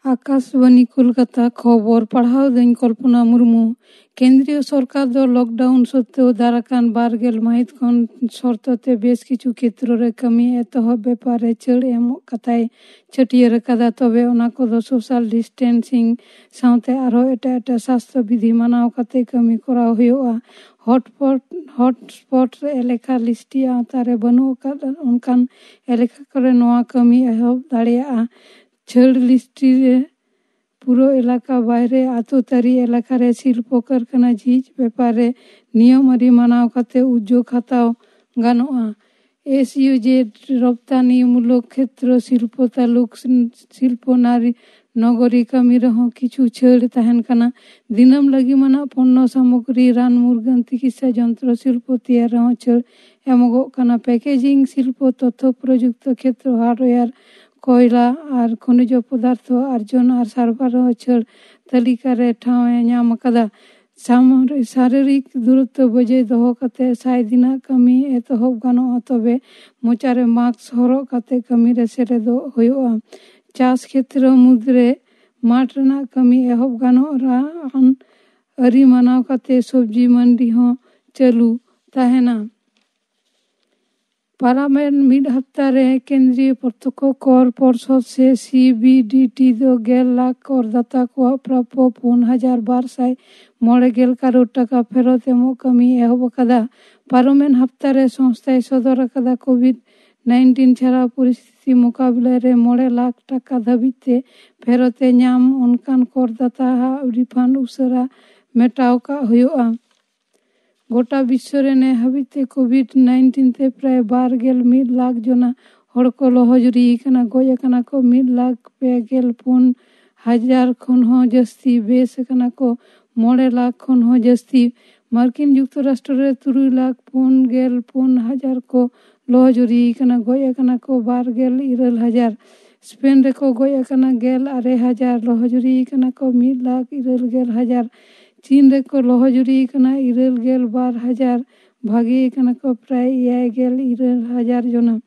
आकाशवाणी कोलकाता खबर पढ़ाव दाई कल्पना मुर्मू। केंद्रीय सरकार दो लॉकडाउन सत्त्वेও दाराकान 12 माहित खन शर्तते बेश किछु क्षेत्र रे कमी एतहब बेपारे छाड़ एमोग काथाय छाटियार कादा तबे ओना कोदो सोशल डिस्टेंसिंग साउते आरो एटा स्वास्थ्य विधि मानाव काते कमी कराव हुयोआ। हॉटस्पॉट एलेका लिस्टी आवतारे बनु उनकान एलेका करे नोआ कमी एहब दाड़ेयाआ। छाड़ लिस्टी रे पुरो एलाका बाहरे आतो तारी एलाका रे शिल्प कारखाना झिज बेपारे नियम आरि मानाव काते उद्योग हाताव गानोआ। एसईजेड रप्तानी मूलक क्षेत्र शिल्प तालुक शिल्प नारी नगरी कमी रहो किछु छाड़ तहन काना। दिनम लगी माना पण्य सामग्री रान मुर्गान चिकित्सा यंत्र शिल्प तैयार रहो छाड़ एमोगोग काना। पैकेजिंग शिल्प तथ्य प्रयुक्त क्षेत्र हार्डवेयर कोयला और खनिज पदार्थ अर्जन और सरबराह छाड़ तालिका रे ठावे नाम कादा। शारीरिक दूरत्व बजाय दोहो काते 100 दिना कमी एतहब गानोआ तबे मोचारे मास्क हरग काते कमी रे सेरेदो हुयोआ। चाष क्षेत्र मुद्रे माठ रेना कमी एहब गानोआ आरि मानाव काते सब्जी मंडी हो चालू ताहेना। पार्लियामेंट मिड हफ्ता रे केंद्रीय प्रत्यक्ष कर परिषद से सीबीडीटी दो 1.5 लाख करदाता को प्राप्य 4,209 करोड़ टाका फेरत एमो कमी एहब कादा। पार्लियामेंट हफ्ता रे संस्थाय सदर कादा कोविड-19 छाड़ा परिस्थिति मुकाबला रे 9 लाख टाका धाबिते फेरते नाम उनकान करदाता रिफांड उसारा मेटाव का हुयोआ। गोटा विश्व रे ने हाबिते कोविड-19 ते प्राय 12 लाख जना हड़ को लहजुरी काना गय काना को 1,54,000 खन हो जस्ती बेस काना को 9 लाख खन हो जस्ती। मार्किन युक्तराष्ट्र रे 3,54,000 को लहजुरी काना गय काना को 12,000। स्पेन रे को गय काना 12,000 लहजुरी काना को 1,20,000। चीन रे को लहजुरी काना 12,000 भागी काना को प्राय 11,000 जना।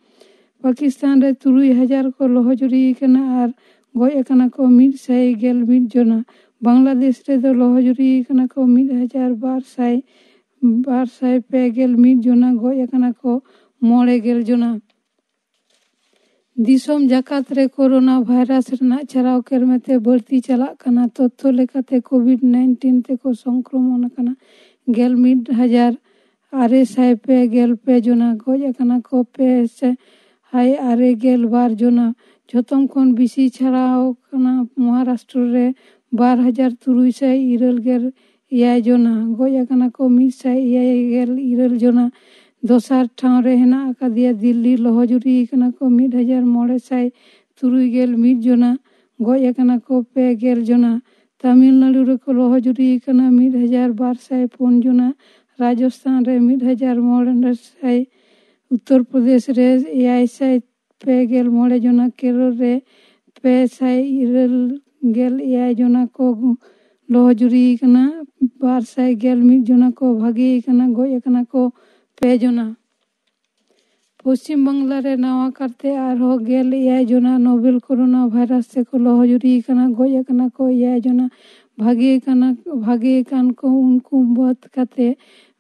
पाकिस्तान रे 3,000 को लहजुरी काना और गय काना को 111 जना। बांग्लादेश रे दो लहजुरी काना को 1,250 जना गय काना को 9 जना। दिसोम जाकात रे कोरोना भाइरस रेना छड़ाव केरमेते बढ़ती चला काना। तथ्य लेकाते कोविड-19 ते को संक्रमण काना 11,992 जना गय काना को 5,912 जना। झोतम खन बिसी छड़ाव काना महाराष्ट्र रे 12,398 जना गय काना को 1,192 जना। दोसार ठाव रे हेना आकादिया दिल्ली लहजुरी काना को 1,973 जना गय काना को 2 जना। तमिलनाडु रे को लहजुरी काना 1,205 जना। राजस्थान रे 1,900। उत्तर प्रदेश रे 5,9 जना। केरल रे 5,9 जना को लहजुरी काना 211 जना को भागी काना गय काना को 2 जना। पश्चिम बांग्ला रे नावा करते आरो 11 जना नोवेल कोरोना भाइरस से को लहजुरी काना गय काना को 1 जना भागी कान को उनको बत काते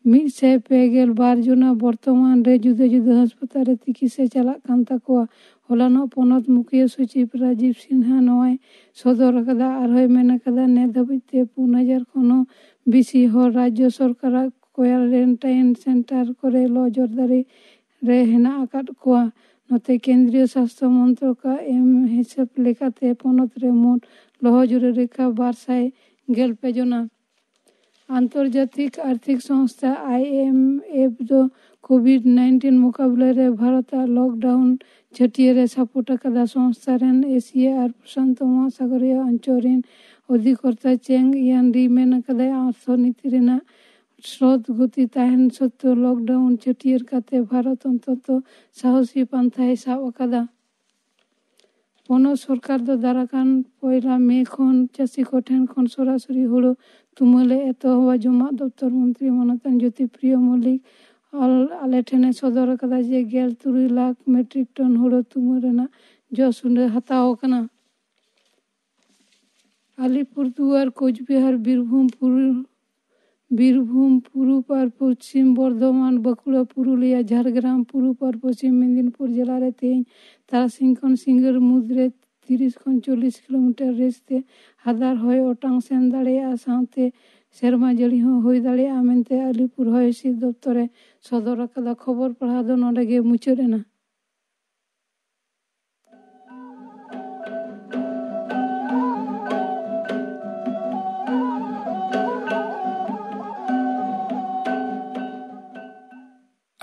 122 जना वर्तमान रे जुदे जुदे अस्पताल रे चिकित्सा चला कान ताकोआ। हलानो पनत मुख्य सचिव राजीव सिन्हा नोय सदर कादा आरो मेना कादा ने धाबिते 5,000 खनो बिसी हो राज्य सरकार क्वारेंटाइन सेंटर करे लजरदारी रे हेना आकाद कोआ। नते केंद्रीय स्वास्थ्य मंत्रक हिसाब लेकाते पनत रे मोट लहजुरी रेखा 211 जना। आंतर्जातिक आर्थिक संस्था IMF दो कोविड-19 मुकाबला रे भारत लॉकडाउन छटिये सपोर्ट कादा। संस्था रेन एशिया और प्रशांत महासागरीय अंचल रेन अधिकर्ता चेंग यान री मेन कादा अर्थनीति रेना स्रोत गति ताहन सत्त्वेও लॉकडाउन छटिये काते भारत अंतत साहसी पांथाय साब कादा। पनो सरकार दो दाराकान 1 मे खन चाषी को ठेन खन सरासरि हुड़ो तुमले एतहवा जमा दफ्तर मंत्री मनतान ज्योतिप्रिय मल्लिक आले ठेने सदर कादा जे 3 लाख मेट्रिक टन हुड़ो तुम रेना जो सुंदर हताओ कना। আলিপুরদুয়ার, কোচবিহার, বীরভূম, পুরুপ আর পশ্চিম বর্ধমান, বাঁকুড়া, পুরুলিয়া, ঝাড়গ্রাম, পুরুপ আর পশ্চিম মেদিনীপুর জেলাᱨᱮ ᱛᱮᱦᱮᱧ ᱛᱟᱨᱟᱥᱤᱧ ᱠᱷᱚᱱ ᱥᱤᱸᱜᱟᱹᱲ ᱢᱩᱫᱽᱨᱮ 30 ᱠᱷᱚᱱ 40 ᱠᱤᱞᱳᱢᱤᱴᱟᱨ ᱨᱮᱥᱛᱮ ᱦᱟᱫᱟᱨ ᱦᱚᱭ ᱚᱴᱟᱝ ᱥᱮᱱ ᱫᱟᱲᱮᱭᱟᱜᱼᱟ, ᱥᱟᱶᱛᱮ ᱥᱮᱨᱢᱟ ᱡᱟᱹᱲᱤ ᱦᱚᱸ ᱦᱩᱭ ᱫᱟᱲᱮᱭᱟᱜᱼᱟ ᱢᱮᱱᱛᱮ ᱟᱞᱤᱯᱩᱨ ᱦᱚᱭ ᱦᱤᱸᱥᱤᱫ ᱫᱚᱯᱛᱚᱨᱮ ᱥᱚᱫᱚᱨ ᱟᱠᱟᱫᱟ। ᱠᱷᱚᱵᱚᱨ ᱯᱟᱲᱦᱟᱣ ᱫᱚ ᱱᱚᱰᱮ ᱜᱮ ᱢᱩᱪᱟᱹᱫ ᱮᱱᱟ।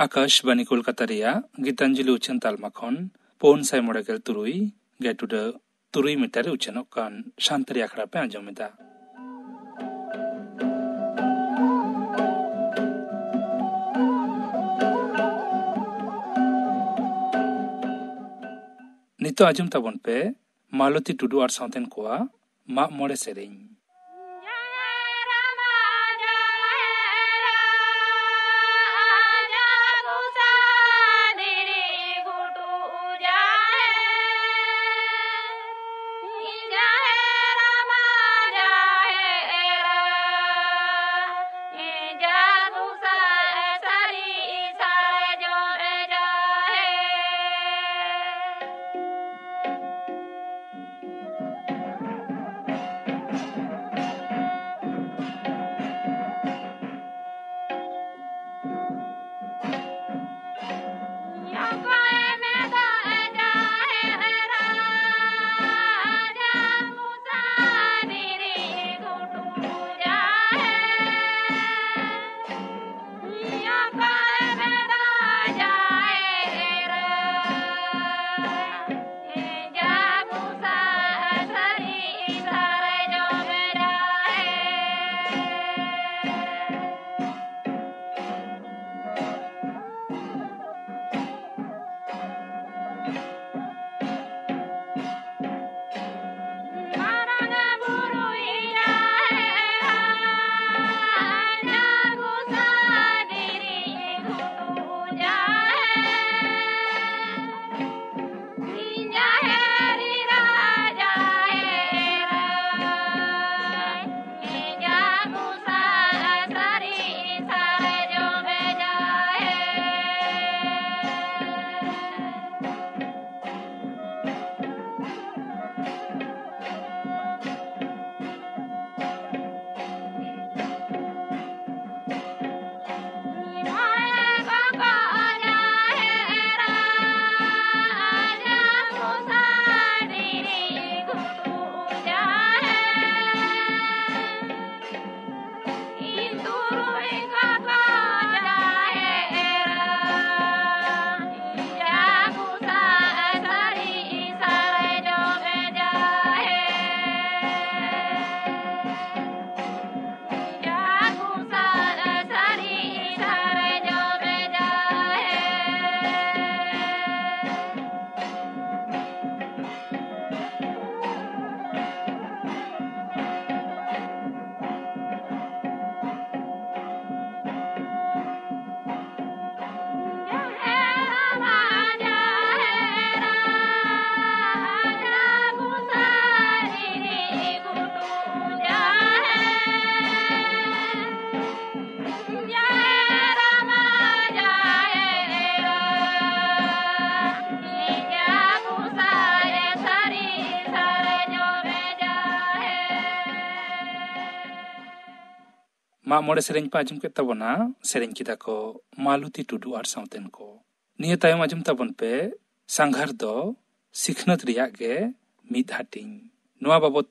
आकाशवाणी कोलकाता रेया गीतांजलि उच्चन तालमा खन 493 गेटुडा 3 मीटर उच्चनों कान शांतरी आखड़ा पे आंजोमेदा। नितो आजम ताबन पे मालती टुडू और साउथन कोआ माँ मोड़े सेरें। माँ मोड़े सेरें पा आजम के तबना सेरें किदा को मालती टुडू और साउथन को निये तायम आजम तबन पे संघार दो सिखनत रिया गे मिद हाटिंग नोआ बाबत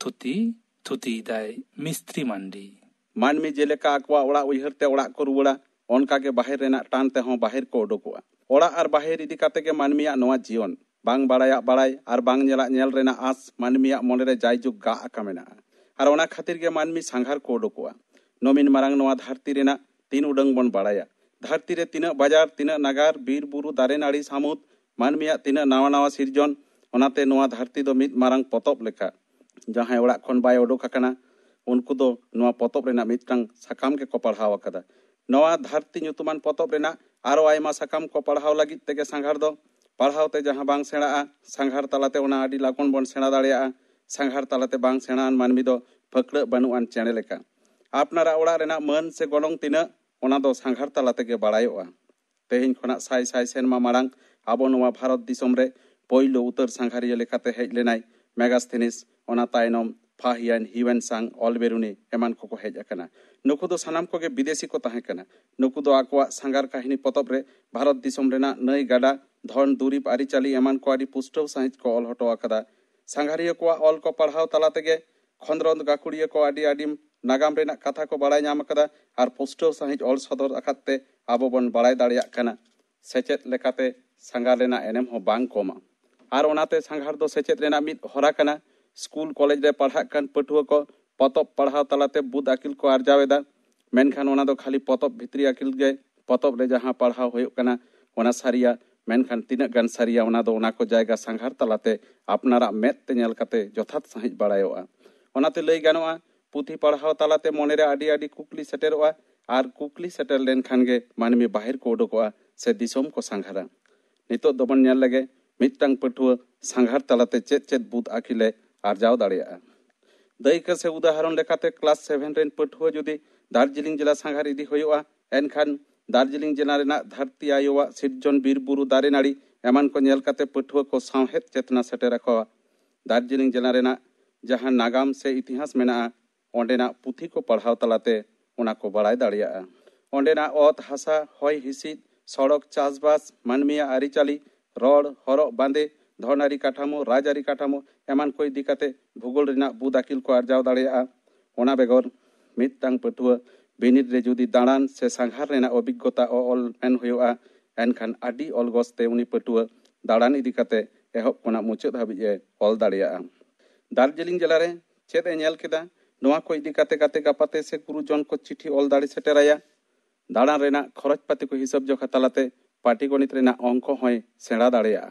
थुती दाय मिस्त्री मांडी मानमी जेलेका आकवा ओड़ा उइहरते ओड़ा को रुवड़ा ओनका के बाहर रेना टान ते हों बाहर को ओडोकोआ ओड़ा आर बाहर इदी काते के मानमिया नोआ जीवन बांग बाड़ाया बाड़ाय आर बांग नेला नेल रेना आस मानमिया मोने रे जायजुग गा आका मेना आर ओना खातिर के मानमी संघार को ओडोकोआ नोमिन मारांग नोआ धरती रेना तीन उडंग बन बाड़ाया धरती रे तीना बाजार तीना नगार बीर बुरु दारे नाड़ी सामुद मानमिया तीना नावा नावा सिरजन ओनाते नोआ धरती दो मिद मारांग पतब लेखा जहां ओड़ा खन बाय ओडोक आकना उनको दो नोआ पतब रेना मिदटांग साकाम के को पढ़ाव आकदा नोआ धरती ᱧᱩᱛᱩᱢᱟᱱ पतब रेना आरो आयमा साकाम को पढ़ाव लागित तेगे संघार दो पढ़ावते जहां बांग सेणाआ संघार तालाते ओना आडी लागोन बन सेणा दाड़ेया संघार तालाते बांग सेणान मानमी दो ᱯᱷᱟᱹᱠᱲᱟᱹ ᱵᱟᱹᱱᱩᱜᱼᱟᱱ ᱪᱮᱬᱮ ᱞᱮᱠᱟ ᱟᱯᱱᱟᱨᱟᱜ ᱚᱲᱟᱜ ᱨᱮᱱᱟᱜ ᱢᱟᱹᱱ ᱥᱮ ᱜᱚᱱᱚᱝ ᱛᱤᱱᱟᱹᱜ ᱚᱱᱟ ᱫᱚ ᱥᱟᱸᱜᱷᱟᱨ ᱛᱟᱞᱟ ᱛᱮᱜᱮ ᱵᱟᱲᱟᱭᱚᱜᱼᱟ। ᱛᱮᱦᱮᱧ ᱠᱷᱚᱱᱟᱜ ᱥᱟᱭ ᱥᱟᱭ ᱥᱮᱨᱢᱟ ᱢᱟᱲᱟᱝ ᱟᱵᱚ ᱱᱚᱣᱟ ᱵᱷᱟᱨᱚᱛ ᱫᱤᱥᱚᱢ ᱨᱮ ᱯᱳᱭᱞᱳ ᱩᱛᱟᱹᱨ ᱥᱟᱸᱜᱷᱟᱨᱤᱭᱟᱹ ᱞᱮᱠᱟᱛᱮ ᱦᱮᱡ ᱞᱮᱱᱟᱭ ᱢᱮᱜᱟᱥᱛᱷᱮᱱᱤᱥ, ᱚᱱᱟ ᱛᱟᱭᱱᱚᱢ ᱯᱷᱟᱦᱤᱭᱟᱱ, ᱦᱤᱣᱮᱱᱥᱟᱝ, ᱚᱞᱵᱮᱨᱩᱱᱤ ᱮᱢᱟᱱ ᱠᱚᱠᱚ ᱦᱮᱡ ᱟᱠᱟᱱᱟ। ᱱᱩᱠᱩ ᱫᱚ ᱥᱟᱱᱟᱢ ᱠᱚᱜᱮ ᱵᱤᱫᱮᱥᱤ ᱠᱚ ᱛᱟᱦᱮᱸ ᱠᱟᱱᱟ। ᱱᱩᱠᱩ ᱫᱚ ᱟᱠᱚᱣᱟᱜ ᱥᱟᱸᱜᱷᱟᱨ ᱠᱟᱹᱦᱱᱤ ᱯᱚᱛᱚᱵ ᱨᱮ ᱵᱷᱟᱨᱚᱛ ᱫᱤᱥᱚᱢ ᱨᱮᱱᱟᱜ ᱱᱟᱹᱭ ᱜᱟᱰᱟ, ᱫᱷᱚᱱ ᱫᱩᱨᱤᱵ, ᱟᱹᱨᱤᱪᱟᱹᱞᱤ ᱮᱢᱟᱱ ᱠᱚ ᱟᱹᱰᱤ ᱯᱩᱥᱴᱟᱹᱣ ᱥᱟᱺᱦᱤᱡ ᱠᱚ ᱚᱞ ᱦᱚᱴᱚ ᱟᱠᱟᱫᱟ। ᱥᱟᱸᱜᱷᱟᱨᱤᱭᱟᱹ ᱠᱚᱣᱟᱜ ᱚᱞ ᱠᱚ ᱯᱟᱲᱦᱟᱣ ᱛᱟᱞᱟ ᱛᱮᱜᱮ ᱠᱷᱚᱸᱫᱽᱨᱚᱸᱫ ᱜᱟᱹᱠᱷᱩᱲᱤᱭᱟᱹ ᱠᱚ ᱟᱹᱰᱤ ᱱᱟᱜᱟᱢ ᱨᱮᱱᱟᱜ ᱠᱟᱛᱷᱟ ᱠᱚ ᱵᱟᱲᱟᱭ ᱧᱟᱢ ᱟᱠᱟᱫᱟ ᱟᱨ ᱯᱩᱥᱴᱟᱹᱣ ᱥᱟᱺᱦᱤᱡ ᱚᱞ ᱥᱚᱫᱚᱨ ᱟᱠᱟᱫ ᱛᱮ ᱟᱵᱚ ᱵᱚᱱ ᱵᱟᱲᱟᱭ ᱫᱟᱲᱮᱭᱟᱜ ᱠᱟᱱᱟ। ᱥᱮᱪᱮᱫ লেখাতে ᱥᱟᱸᱜᱷᱟᱨ ᱨᱮᱱᱟᱜ ᱮᱱᱮᱢ ᱦᱚᱸ ᱵᱟᱝ ᱠᱚᱢᱟ। ᱟᱨ ᱚᱱᱟᱛᱮ ᱥᱟᱸᱜᱷᱟᱨ ᱫᱚ ᱥᱮᱪᱮᱫ ᱨᱮᱱᱟᱜ ᱢᱤᱫ ᱦᱚᱨᱟ ᱠᱟᱱᱟ। ᱥᱠᱩᱞ ᱠᱚᱞᱮᱡᱽ ᱨᱮ ᱯᱟᱲᱦᱟᱜ ᱠᱟᱱ ᱯᱟᱹᱴᱷᱩᱣᱟᱹ ᱠᱚ ᱯᱚᱛᱚᱵ ᱯᱟᱲᱦᱟᱣ ᱛᱟᱞᱟᱛᱮ ᱵᱩᱫ ᱟᱹᱠᱤᱞ ᱠᱚ ᱟᱨᱡᱟᱣ ᱮᱫᱟ। ᱢᱮᱱᱠᱷᱟᱱ ᱚᱱᱟ ᱫᱚ ᱠᱷᱟᱹᱞᱤ ᱯᱚᱛᱚᱵ ᱵᱷᱤᱛᱨᱤ ᱟᱹᱠᱤᱞ ᱜᱮ, ᱯᱚᱛᱚᱵ ᱨᱮ ᱡᱟᱦᱟᱸ ᱯᱟᱲᱦᱟᱣ ᱦᱩᱭᱩᱜ ᱠᱟᱱᱟ ᱚᱱᱟ ᱥᱟᱹᱨᱤᱭᱟ। ᱢᱮᱱᱠᱷᱟन ᱛᱤᱱᱟᱹᱜ ᱜᱟᱱ ᱥᱟᱹᱨᱤᱭᱟ ᱚᱱᱟ ᱫᱚ ᱚᱱᱟ ᱠᱚ ᱡᱟᱭᱜᱟ ᱥᱟᱸᱜᱷᱟᱨ ᱛᱟᱞᱟᱛᱮ ᱟᱯᱱᱟᱨᱟᱜ ᱢᱮᱫ te ᱧᱮᱞ ᱠᱟᱛᱮ ᱡᱚᱛᱷᱟᱛ ᱥᱟᱺᱦᱤᱡ ᱵᱟᱲᱟᱭᱚᱜᱼᱟ। ᱚᱱᱟᱛᱮ ᱞᱟᱹᱭ ᱜᱟᱱᱚᱜᱼᱟ ᱯᱩᱛᱷᱤ ᱯᱟᱲᱦᱟᱣ ᱛᱟᱞᱟᱛᱮ ᱢᱚᱱᱮᱨᱮ ᱟᱹᱰᱤ ᱠᱩᱠᱞᱤ ᱥᱮᱴᱮᱨᱚᱜᱼᱟ ᱟᱨ ᱠᱩᱠᱞᱤ ᱥᱮᱴᱮᱨ ᱞᱮᱱᱠᱷᱟन ᱜᱮ ᱢᱟᱹᱱᱢᱤ ᱵᱟᱦᱮᱨ ᱠᱚ ᱩᱰᱩᱠᱚᱜᱼᱟ ᱥᱮ ᱫᱤᱥᱚᱢ ᱠᱚ ᱥᱟᱸᱜᱷᱟᱨᱟ। ᱱᱤᱛᱚᱜ ᱫᱚᱵᱚᱱ ᱧᱮᱞ ᱞᱮᱜᱮ ᱢᱤᱫᱴᱟᱝ ᱯᱟᱹᱴᱷᱩᱣᱟᱹ ᱥᱟᱸᱜᱷᱟᱨ ᱛᱟᱞᱟᱛᱮ ᱪᱮᱫ ᱵᱩᱫ ᱟᱹᱠᱤᱞᱮ ᱟᱨᱡᱟᱣ ᱫᱟᱲᱮᱭᱟᱜᱼᱟ। ᱫᱟᱹᱭᱠᱟᱹ ᱥᱮ ᱩᱫᱟᱦᱚᱨᱚᱱ ᱞᱮᱠᱟᱛᱮ ᱠᱞᱟᱥ 7 ᱨᱮᱱ ᱯᱟᱹᱴᱷᱩᱣᱟᱹ ᱡᱩᱫᱤ ᱫᱟर्जिलिंग ᱡᱮᱞᱟ ᱥᱟᱸᱜᱷᱟर ᱤᱫᱤ ᱦᱩᱭᱩᱜᱼᱟ ᱮᱱᱠᱷᱟन दार्जिलिंग जिला ᱨᱮᱱᱟᱜ ᱫᱷᱟᱹᱨᱛᱤ ᱟᱭᱳᱣᱟᱜ ᱥᱤᱨᱡᱚᱱ ᱵᱤᱨ ᱵᱩᱨᱩ ᱫᱟᱨᱮ ᱱᱟᱹᱲᱤ ᱮᱢᱟᱱ ᱠᱚ ᱧᱮᱞ ᱠᱟᱛᱮ ᱯᱟᱹᱴᱷᱩᱣᱟᱹ ᱠᱚ ᱥᱟᱶᱦᱮᱫ ᱪᱮᱛᱱᱟ ᱥᱮᱴᱮᱨ ᱟᱠᱚᱣᱟ। दार्जिलिंग जिला ᱨᱮᱱᱟᱜ ᱡᱟᱦᱟᱸ ᱱᱟᱜᱟᱢ ᱥᱮ ᱤᱛᱤᱦᱟᱥ ᱢᱮᱱᱟᱜᱼᱟ ᱚᱸᱰᱮᱱᱟᱜ ᱯᱩᱛᱷᱤ ᱠᱚ ᱯᱟᱲᱦᱟᱣ ᱛᱟᱞᱟᱛᱮ ᱚᱱᱟ ᱠᱚ ᱵᱟᱲᱟᱭ ᱫᱟᱲᱮᱭᱟᱜᱼᱟ। ᱚᱸᱰᱮᱱᱟᱜ ᱚᱛ ᱦᱟᱥᱟ, ᱦᱚᱭ ᱦᱤᱸᱥᱤᱫ, ᱥᱚᱲᱚᱠ, ᱪᱟᱥᱵᱟᱥ, ᱢᱟᱹᱱᱢᱤᱭᱟᱜ ᱟᱹᱨᱤᱪᱟᱹᱞᱤ, ᱨᱚᱲ, ᱦᱚᱨᱚᱜ ᱵᱟᱸᱫᱮ, ᱫᱷᱚᱱᱟᱹᱨᱤ ᱠᱟᱴᱷᱟᱢᱳ, ᱨᱟᱡᱽᱟᱹᱨᱤ ᱠᱟᱴᱷᱟᱢᱳ ᱮᱢᱟᱱ ᱠᱚ ᱤᱫᱤ ᱠᱟᱛᱮ ᱵᱷᱩᱜᱳᱞ ᱨᱮᱱᱟᱜ ᱵᱩᱫ ᱟᱹᱠᱤᱞ ᱠᱚ ᱟᱨᱡᱟᱣ ᱫᱟᱲᱮᱭᱟᱜᱼᱟ। ᱚᱱᱟ ᱵᱮᱜᱚᱨ ᱢᱤᱫᱴᱟᱝ ᱯᱟᱹᱴᱷᱩᱣᱟᱹ ᱵᱤᱱᱤᱰ ᱨᱮ ᱡᱩᱫᱤ ᱫᱟᱬᱟᱱ ᱥᱮ ᱥᱟᱸᱜᱷᱟᱨ ᱨᱮᱱᱟᱜ ᱚᱵᱷᱤᱜᱽᱜᱚᱛᱟ ᱚᱞ ᱢᱮᱱ ᱦᱩᱭᱩᱜᱼᱟ ᱮᱱᱠᱷᱟन ᱟᱹᱰᱤ ᱚᱞᱜᱚᱥᱛᱮ ᱩᱱᱤ ᱯᱟᱹᱴᱷᱩᱣᱟᱹ ᱫᱟᱬᱟᱱ ᱤᱫᱤ ᱠᱟᱛᱮ ᱮᱦᱚᱵ ᱠᱷᱚᱱᱟᱜ ᱢᱩᱪᱟᱹᱫ ᱦᱟᱹᱵᱤᱡ ᱮ ᱚᱞ ᱫᱟᱲᱮᱭᱟᱜᱼᱟ। दार्जिलिंग जिला रे चेद ए नेल केदा नोवा को इदी काते काते गापाते से गुरुजन को चिट्ठी ऑल दाड़ी सेटेराया। दाड़ान रेना खरच पाती को हिसाब जोखा तालाते पाटी गणित रेना अंक होय सेड़ा दाड़ेया।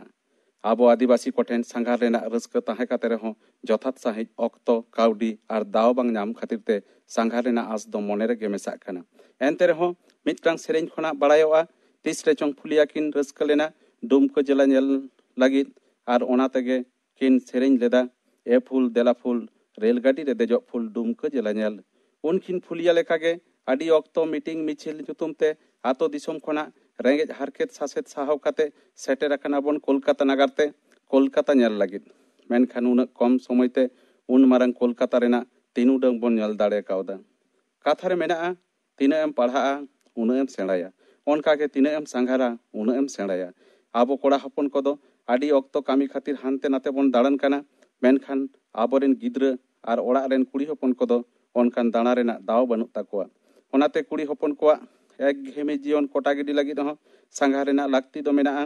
आबो आदिवासी कोठेन सांघार रेना रस्क ताहे काते रहो जथात साहिज ऑक्तो काउडी आर दाव बांग नाम खातिरते सांघार रेना आस दो मोने रे गेमेसा काना। एनते रहो मिदटांग सेरेंज खना बाड़ायोआ तीस रे चोंग फुलिया किन रस्क लेना डुमको जिला नेल लागिद आर ओना तेगे किन सेरेंज लेदा ए फुल देला फुल रेलगाड़ी रे देजो फुल डुमको जिला नेल। उनकिन फुलिया लेकागे आदि ऑक्तो मीटिंग मिचिल जुतुमते आतो दिसोम खना रेंगेज हारकेत सासेत साहाव काते सेटेर आकाना बोन कोलकाता नगरते कोलकाता नेल लागिद। मेनखान उन कम समयते उन मारंग कोलकाता रेना तीन उडंग बोन नेल दाड़े कावदा। काथा रे मेनाआ तीना एम पढ़ाआ उन एम सेड़ाया, ओनकागे तीना एम सांघारा उन एम सेड़ाया। आबो कोड़ा हपन कोदो आदि ऑक्तो कामी खातिर हानते नाते बोन दाड़न काना मेनखान आबोरेन गिद्रा आर ओड़ा रेन कुड़ी हपन कोदो ओनकान दाणा रेना दाव बानुग ताकोआ। ओनाते कुड़ी हपन कोआ एक घेमे जीवन कोटा गिडी लागिद हो सांघार रेना लाक्ति दो मेनाआ।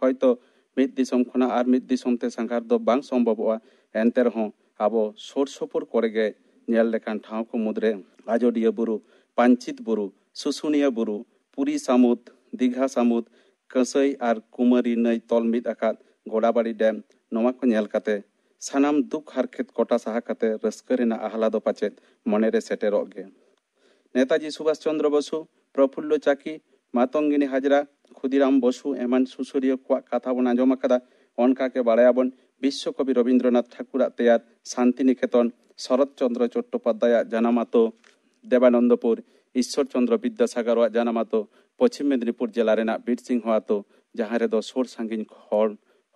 हयतो मिद दिसोम खना आर मिद दिसोम ते सांघार दो बांग सम्भवोआ एनते रहो आबो सोर सोपुर कोरेगे नेल लेखान ठाव को मुद्रे आजोडिया बुरु, पांचित बुरु, सुसुनिया बुरु, पुरी सामुद, दीघा सामुद, कसई आर कुमारी नई तल मिद आकाद गोड़ाबाड़ी डैम नोवा को नेल काते सानाम दुख हारखेत कोटा साहा काते रस्का रेना आहलादो पाचेत मनेरे सेटेरोग गे। नेताजी सुभाष चंद्र बसु, प्रफुल्ल चाकी, मातंगिनी हाजरा, खुदीराम बसु एमान सुसुरिया को कथा बन आंजम आकादा। ओनका के बाड़ायाबन विश्वकवि रवींद्रनाथ ठाकुर तैयार शांति निकेतन, शरद चंद्र चट्टोपाध्याय जानामातो देवानंदपुर, ईश्वर चंद्र विद्यासागर जानामातो पश्चिम मेदिनीपुर जिला रेना बीरसिंह आतो जहाँ रे दो सोर सांगिन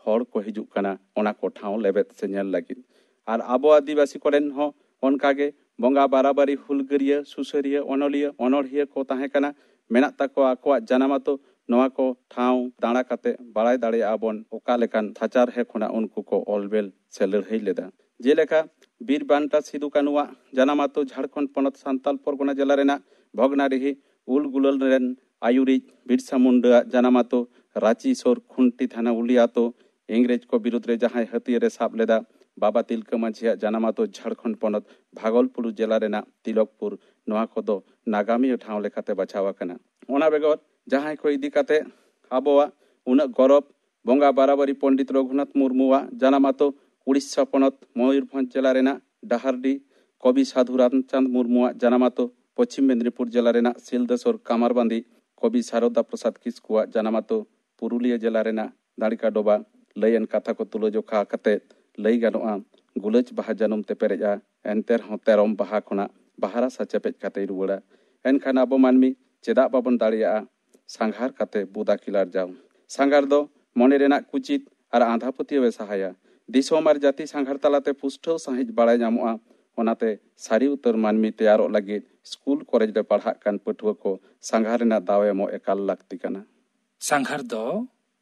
हर को हिजुग कना ओना को ठाव लेबेत से नेल लागिद। आर आबो आदिवासी कोरेन हो ओनकागे बंगा बाराबारी हुलगरिया सुसरिया अनलिया अनड़हिया को ताहे कना मेना ताको आकोआ जानामातो नोआ को ठाव दाणा काते बाड़ाय दाड़े आबन ओका लेकान थाचार हे खना उनको को ऑलवेल से लड़ाई लेदा। जेलेका बीर बांटा सिदु कानुआ जानामातो झारखंड पनत सांताल परगना जिला रेना भगनाडीही उल गुलल रेन आयुरी बिरसा मुंडा जानामातो रांची सोर खुंटी थाना उलियातो इंग्रेज को विरुद्ध रे जहां हथियारे साब लेदा। बाबा तिलका मांझिया जानामातो झारखंड पनत भागलपुर जिला रेना तिलकपुर नोआ कोदो नागामी ठाव लेखाते बचावा कना। ओना बेगर जहां को इदी काते आबोआ उन गौरव बंगा बाराबारी पंडित रघुनाथ मुर्मुआ जानामातो उड़ीसा पनत मयूरभंज जिला रेना डाहारडी कवि साधु रामचंद मुर्मुआ जानामातो पश्चिम मेदिनीपुर जिला रेना सिलदसर कामारबांदी कवि शारदा प्रसाद किस्कुआ जानामातो पुरुलिया जिला रेना दाड़िका डोबा लयन कथा को तुलोजोखा कते लई गानोआ गुलज बाहा जानुम ते पेरेजा एनते रहूं तेरम बाहा खुना बाहरा सचेपेज काते रुवाड़ा एनखान आबो मानमी चेदा बाबन दाड़िया सांघार काते बुदा किलार जाऊ सांघार दो मने रेना कुचित और आंधा पतियावे सहाया दिसोम आर जाति सांघार तलाते पुष्टो साहिज बाड़ाय नामोआ ओनाते सारी उतर मानमी तैयारो लगे स्कूल कॉलेज रे पढ़ा कान पठुआ को सांघार रेना दाव एमो एकाल लाक्ति कना सांघार दो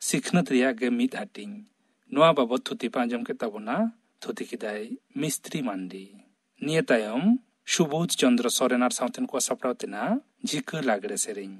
सिखनत रिया गे मिद हाटिंग नोआ बाबत थुति पांजम के तबना थुति किदाय मिस्त्री मांडी निये तायम सुबोध चंद्र सोरेनार साउथन को सपड़ाव तेना झिक लागड़े सेरिंग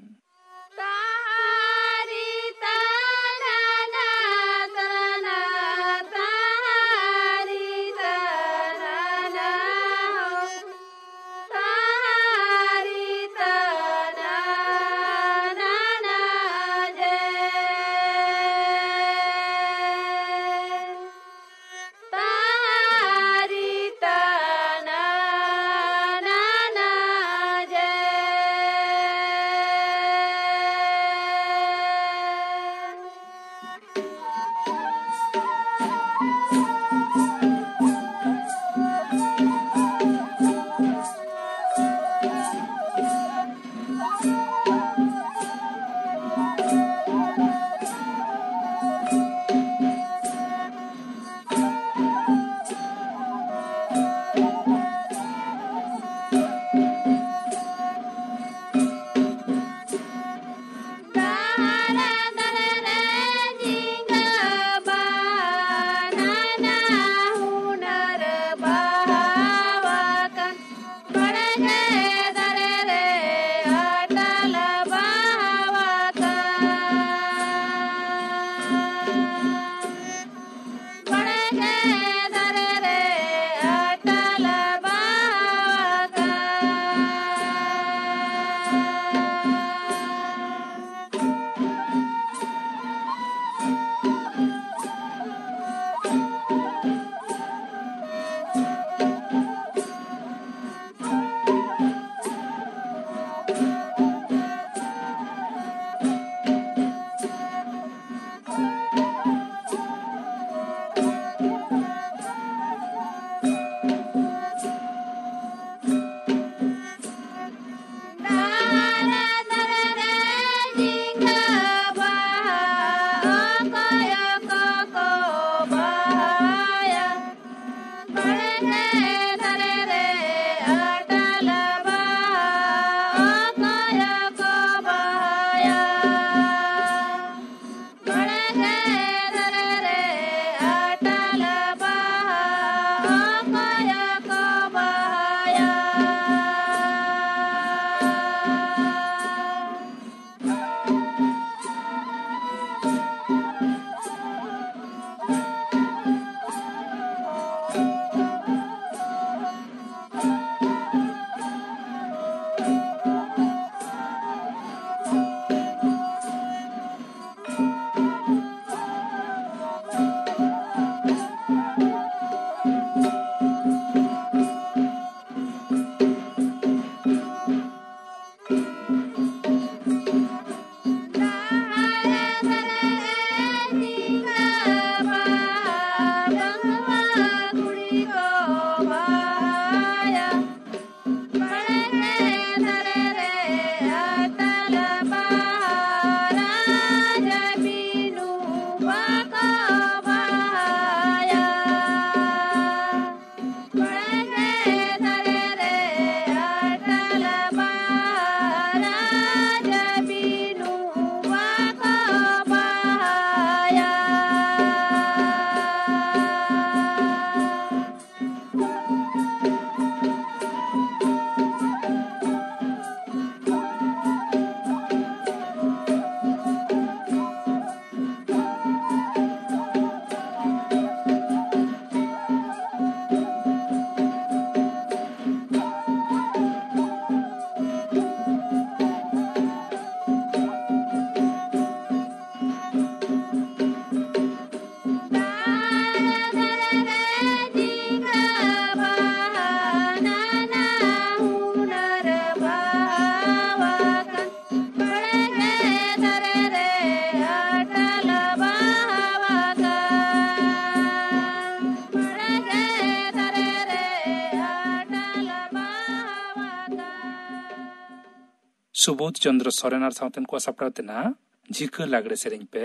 सुबोध चंद्र सोरेन आर सावतेन को सापड़ाव तेना झिका लागड़े सेरेñ पे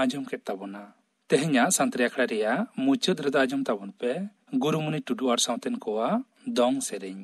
आंजम केत ताबोना। तेहेña सानताड़ी आखड़ा रिया मुचाद रेदो आंजम ताबोन पे गुरुमुनि टुडू आर सावतेन कोआ दंग सेरेñ।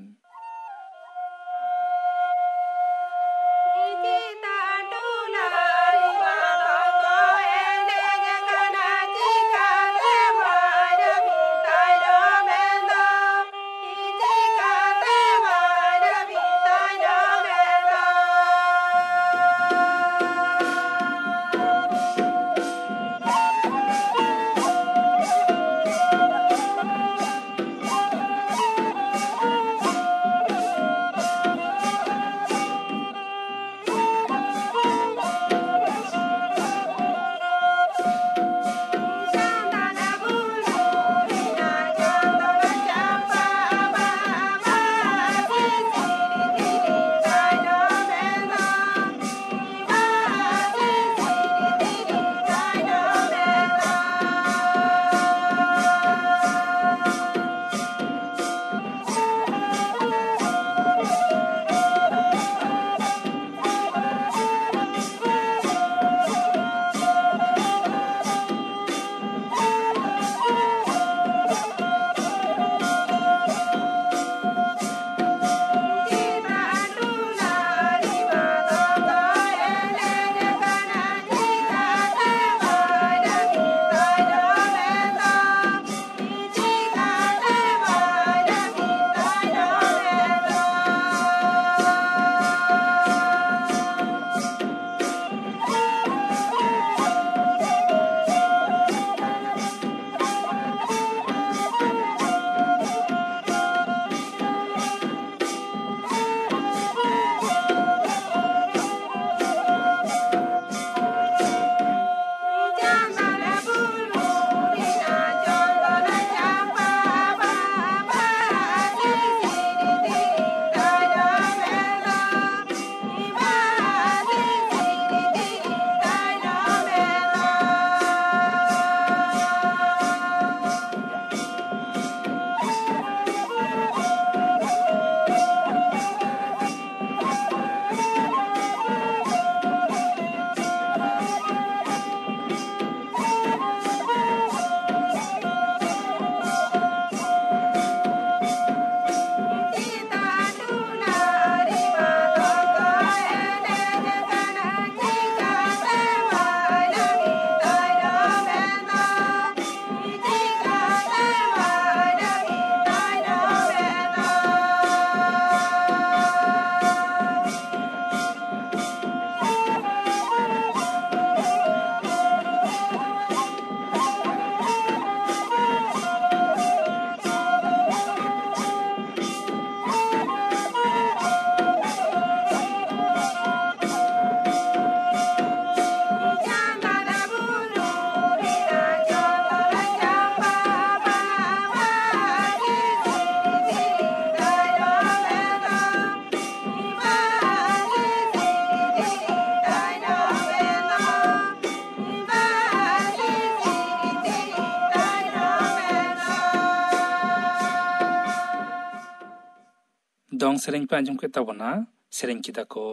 दंग सेरेñ पे आंजम केत ताबोना सेरेñ किदा को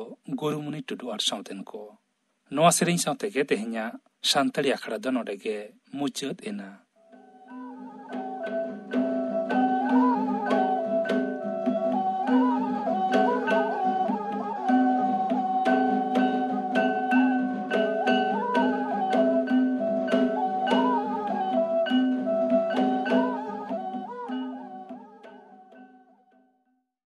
गुरुमुनि टुडू आर सावतेन को। नोआ सेरेñ सावते के तेहेña सानताड़ी आखड़ा दो नोडे गे मुचाद एना।